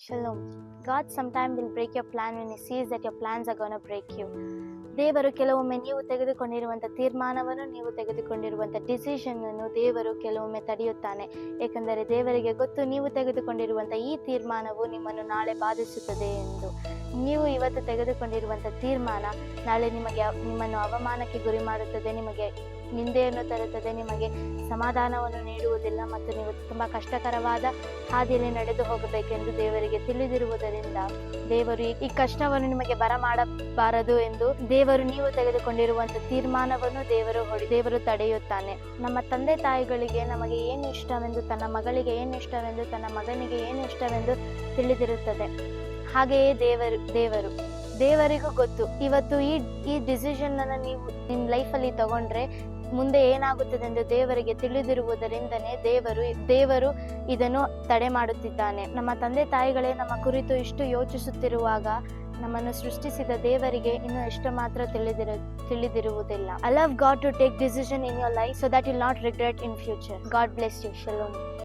Shalom. God sometime will break your plan when He sees that your plans are going to break you. ದೇವರು ಕೆಲವೊಮ್ಮೆ ನೀವು ತೆಗೆದುಕೊಂಡಿರುವಂಥ ತೀರ್ಮಾನವನ್ನು, ನೀವು ತೆಗೆದುಕೊಂಡಿರುವಂಥ ಡಿಸಿಷನನ್ನು ದೇವರು ಕೆಲವೊಮ್ಮೆ ತಡೆಯುತ್ತಾನೆ. ಏಕೆಂದರೆ ದೇವರಿಗೆ ಗೊತ್ತು ನೀವು ತೆಗೆದುಕೊಂಡಿರುವಂಥ ಈ ತೀರ್ಮಾನವು ನಿಮ್ಮನ್ನು ನಾಳೆ ಬಾಧಿಸುತ್ತದೆ ಎಂದು. ನೀವು ಇವತ್ತು ತೆಗೆದುಕೊಂಡಿರುವಂಥ ತೀರ್ಮಾನ ನಾಳೆ ನಿಮ್ಮನ್ನು ಅವಮಾನಕ್ಕೆ ಗುರಿ ಮಾಡುತ್ತದೆ, ನಿಮಗೆ ನಿಂದೆಯನ್ನು ತರುತ್ತದೆ, ನಿಮಗೆ ಸಮಾಧಾನವನ್ನು ನೀಡುವುದಿಲ್ಲ ಮತ್ತು ನೀವು ತುಂಬ ಕಷ್ಟಕರವಾದ ಹಾದಿಯಲ್ಲಿ ನಡೆದು ಹೋಗಬೇಕೆಂದು ದೇವರಿಗೆ ತಿಳಿದಿರುವುದರಿಂದ ದೇವರು ಈ ಕಷ್ಟವನ್ನು ನಿಮಗೆ ಬರಮಾಡಬಾರದು ಎಂದು ದೇವರು ನೀವು ತೆಗೆದುಕೊಂಡಿರುವಂಥ ತೀರ್ಮಾನವನ್ನು ದೇವರು ತಡೆಯುತ್ತಾನೆ. ನಮ್ಮ ತಂದೆ ತಾಯಿಗಳಿಗೆ ನಮಗೆ ಏನು ಇಷ್ಟವೆಂದು, ತನ್ನ ಮಗಳಿಗೆ ಏನು ಇಷ್ಟವೆಂದು, ತನ್ನ ಮಗನಿಗೆ ಏನು ಇಷ್ಟವೆಂದು ತಿಳಿದಿರುತ್ತದೆ. ಹಾಗೆಯೇ ದೇವರಿಗೂ ಗೊತ್ತು ಇವತ್ತು ಈ ಡಿಸಿಷನ್ ಅನ್ನು ನೀವು ನಿಮ್ಮ ಲೈಫಲ್ಲಿ ತಗೊಂಡ್ರೆ ಮುಂದೆ ಏನಾಗುತ್ತದೆ ಎಂದು ದೇವರಿಗೆ ತಿಳಿದಿರುವುದರಿಂದನೇ ದೇವರು ಇದನ್ನು ತಡೆ ಮಾಡುತ್ತಿದ್ದಾನೆ. ನಮ್ಮ ತಂದೆ ತಾಯಿಗಳೇ ನಮ್ಮ ಕುರಿತು ಇಷ್ಟು ಯೋಚಿಸುತ್ತಿರುವಾಗ ನಮ್ಮನ್ನು ಸೃಷ್ಟಿಸಿದ ದೇವರಿಗೆ ಇನ್ನು ಎಷ್ಟು ಮಾತ್ರ ತಿಳಿದಿರುವುದಿಲ್ಲ. Allow God to take decision in your life so that you will not regret in future. God bless you. Shalom.